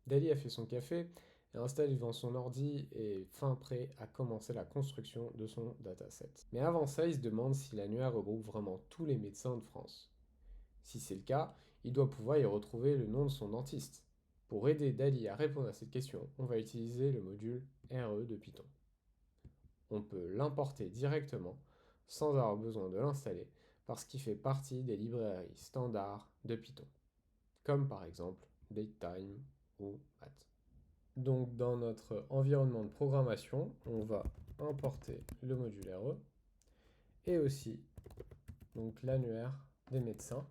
Dali a fait son café, est installé devant son ordi et fin prêt à commencer la construction de son dataset. Mais avant ça, il se demande si l'annuaire regroupe vraiment tous les médecins de France. Si c'est le cas, il doit pouvoir y retrouver le nom de son dentiste. Pour aider Dali à répondre à cette question, on va utiliser le module RE de Python. On peut l'importer directement sans avoir besoin de l'installer parce qu'il fait partie des librairies standards de Python, comme par exemple DateTime ou Math. Donc dans notre environnement de programmation, on va importer le module RE et aussi donc l'annuaire des médecins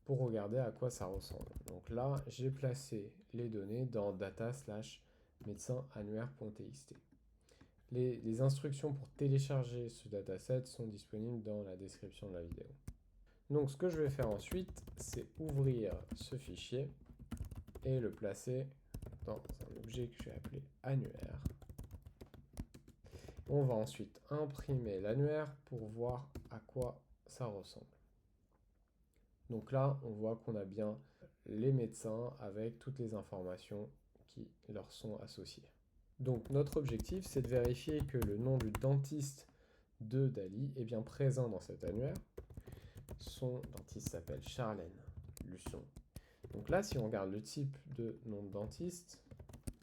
pour regarder à quoi ça ressemble. Donc là, j'ai placé les données dans data/médecin annuaire.txt. Les instructions pour télécharger ce dataset sont disponibles dans la description de la vidéo. Donc ce que je vais faire ensuite, c'est ouvrir ce fichier et le placer dans un objet que je vais appeler annuaire. On va ensuite imprimer l'annuaire pour voir à quoi ça ressemble. Donc là, on voit qu'on a bien les médecins avec toutes les informations qui leur sont associées. Donc notre objectif, c'est de vérifier que le nom du dentiste de Dali est bien présent dans cet annuaire. Son dentiste s'appelle Charlène Luçon. Donc là, si on regarde le type de nom de dentiste,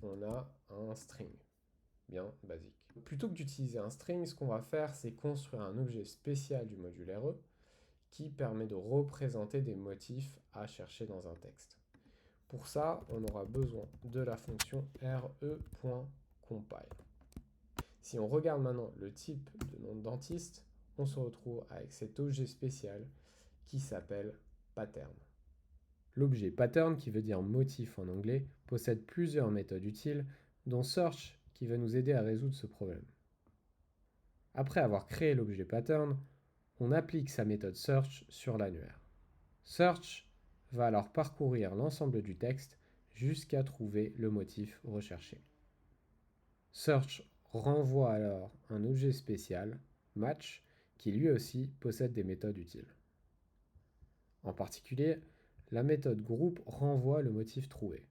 on a un string, bien basique. Plutôt que d'utiliser un string, ce qu'on va faire, c'est construire un objet spécial du module RE qui permet de représenter des motifs à chercher dans un texte. Pour ça, on aura besoin de la fonction re.compile. Si on regarde maintenant le type de nom de dentiste, on se retrouve avec cet objet spécial qui s'appelle pattern. L'objet pattern, qui veut dire motif en anglais, possède plusieurs méthodes utiles, dont search qui va nous aider à résoudre ce problème. Après avoir créé l'objet pattern, on applique sa méthode search sur l'annuaire. Search va alors parcourir l'ensemble du texte jusqu'à trouver le motif recherché. Search renvoie alors un objet spécial, match, qui lui aussi possède des méthodes utiles. En particulier, la méthode group renvoie le motif trouvé.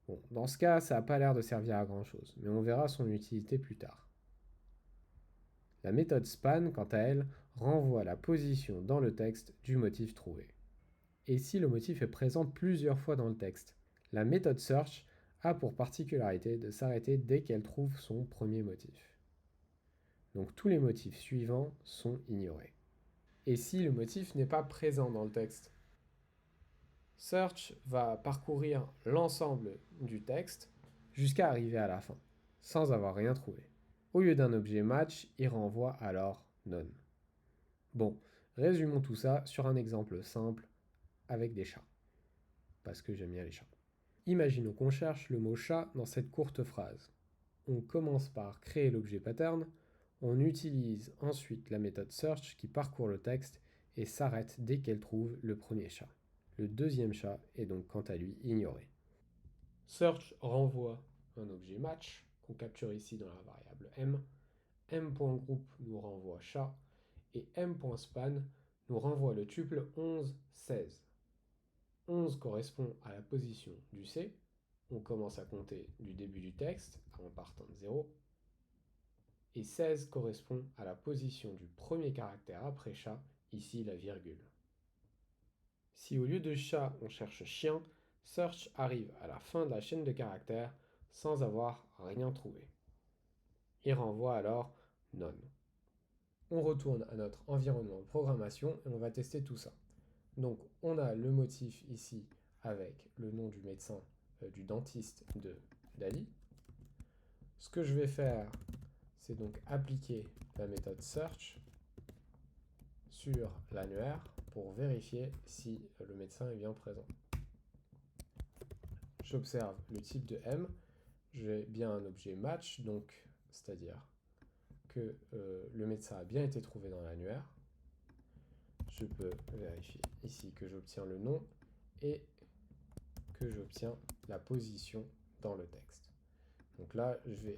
Bon, dans ce cas, ça n'a pas l'air de servir à grand chose, mais on verra son utilité plus tard. La méthode span, quant à elle, renvoie la position dans le texte du motif trouvé. Et si le motif est présent plusieurs fois dans le texte, la méthode search a pour particularité de s'arrêter dès qu'elle trouve son premier motif. Donc tous les motifs suivants sont ignorés. Et si le motif n'est pas présent dans le texte, search va parcourir l'ensemble du texte jusqu'à arriver à la fin, sans avoir rien trouvé. Au lieu d'un objet match, il renvoie alors none. Bon, résumons tout ça sur un exemple simple avec des chats, parce que j'aime bien les chats. Imaginons qu'on cherche le mot chat dans cette courte phrase. On commence par créer l'objet pattern, on utilise ensuite la méthode search qui parcourt le texte et s'arrête dès qu'elle trouve le premier chat. Le deuxième chat est donc quant à lui ignoré. Search renvoie un objet match qu'on capture ici dans la variable m. m.group nous renvoie chat et m.span nous renvoie le tuple 11, 16. 11 correspond à la position du C. On commence à compter du début du texte en partant de 0. Et 16 correspond à la position du premier caractère après chat, ici la virgule. Si au lieu de chat on cherche chien, search arrive à la fin de la chaîne de caractères sans avoir rien trouvé. Il renvoie alors none. On retourne à notre environnement de programmation et on va tester tout ça. Donc on a le motif ici avec le nom du médecin, du dentiste de Dali. Ce que je vais faire, c'est donc appliquer la méthode search sur l'annuaire pour vérifier si le médecin est bien présent. J'observe le type de M, j'ai bien un objet match, donc c'est-à-dire que le médecin a bien été trouvé dans l'annuaire. Je peux vérifier ici que j'obtiens le nom et que j'obtiens la position dans le texte. Donc là, je vais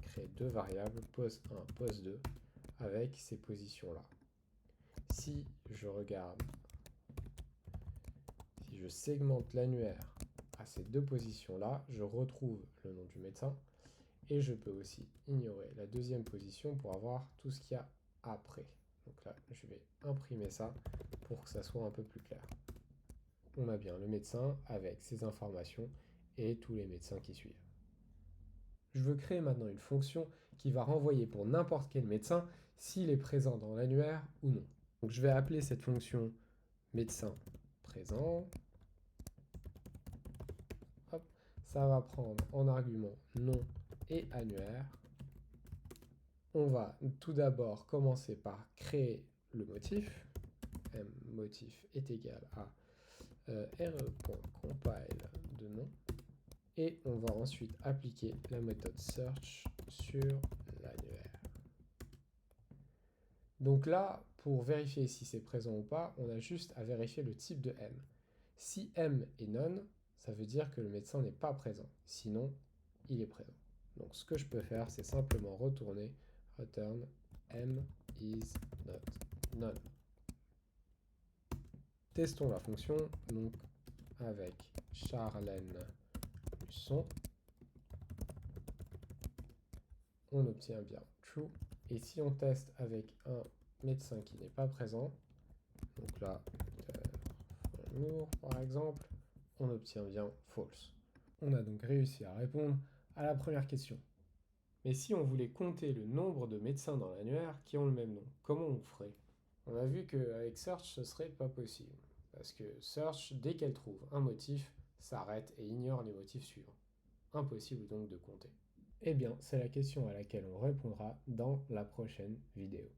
créer deux variables, pos1, pos2, avec ces positions-là. Si je regarde, si je segmente l'annuaire à ces deux positions-là, je retrouve le nom du médecin. Et je peux aussi ignorer la deuxième position pour avoir tout ce qu'il y a après. Donc là, je vais imprimer ça pour que ça soit un peu plus clair. On a bien le médecin avec ses informations et tous les médecins qui suivent. Je veux créer maintenant une fonction qui va renvoyer pour n'importe quel médecin s'il est présent dans l'annuaire ou non. Donc je vais appeler cette fonction médecin présent. Hop, ça va prendre en argument nom et annuaire. On va tout d'abord commencer par créer le motif. Motif est égal à re.compile de nom. Et on va ensuite appliquer la méthode search sur l'annuaire. Donc là, pour vérifier si c'est présent ou pas, on a juste à vérifier le type de M. Si M est none, ça veut dire que le médecin n'est pas présent. Sinon, il est présent. Donc ce que je peux faire, c'est simplement retourner return M is not none. Testons la fonction, donc avec Charlène Husson. On obtient bien true. Et si on teste avec un médecin qui n'est pas présent, donc là, par exemple, on obtient bien false. On a donc réussi à répondre à la première question. Mais si on voulait compter le nombre de médecins dans l'annuaire qui ont le même nom, comment on ferait? On a vu qu'avec search, ce serait pas possible. Parce que search, dès qu'elle trouve un motif, s'arrête et ignore les motifs suivants. Impossible donc de compter. Eh bien, c'est la question à laquelle on répondra dans la prochaine vidéo.